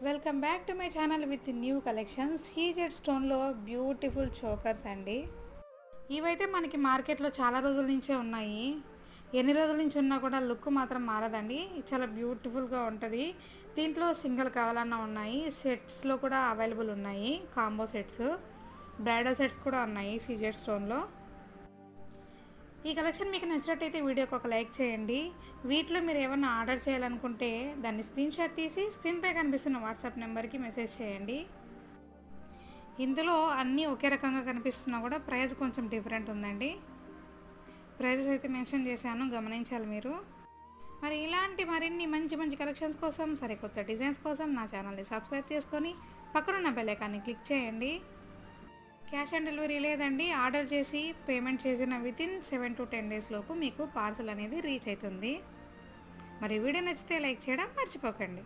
Welcome back to my channel with new collections. CZ స్టోన్లో beautiful chokers అండి. ఇవైతే మనకి మార్కెట్లో చాలా రోజుల నుంచే ఉన్నాయి. ఎన్ని రోజుల నుంచి ఉన్నా కూడా లుక్ మాత్రం మారదండి. చాలా బ్యూటిఫుల్గా ఉంటుంది. దీంట్లో సింగిల్ కావాలన్నా ఉన్నాయి, సెట్స్లో కూడా అవైలబుల్ ఉన్నాయి. కాంబో సెట్స్, బ్రైడల్ సెట్స్ కూడా ఉన్నాయి సీజెడ్ స్టోన్లో. ఈ కలెక్షన్ మీకు నచ్చినట్టయితే వీడియోకి ఒక లైక్ చేయండి. వీటిలో మీరు ఏమైనా ఆర్డర్ చేయాలనుకుంటే దాన్ని స్క్రీన్ షాట్ తీసి స్క్రీన్పై కనిపిస్తున్న వాట్సాప్ నెంబర్కి మెసేజ్ చేయండి. ఇందులో అన్నీ ఒకే రకంగా కనిపిస్తున్నా కూడా ప్రైస్ కొంచెం డిఫరెంట్ ఉందండి. ప్రైజెస్ అయితే మెన్షన్ చేశాను, గమనించాలి మీరు. మరి ఇలాంటి మరిన్ని మంచి మంచి కలెక్షన్స్ కోసం, సరికొత్త డిజైన్స్ కోసం నా ఛానల్ని సబ్స్క్రైబ్ చేసుకొని పక్కనున్న బెల్ ఐకాన్ని క్లిక్ చేయండి. క్యాష్ ఆన్ డెలివరీ లేదండి. ఆర్డర్ చేసి పేమెంట్ చేసిన వితిన్ 7 to 10 days లోపు మీకు పార్సల్ అనేది రీచ్ అవుతుంది. మరి వీడియో నచ్చితే లైక్ చేయడం మర్చిపోకండి.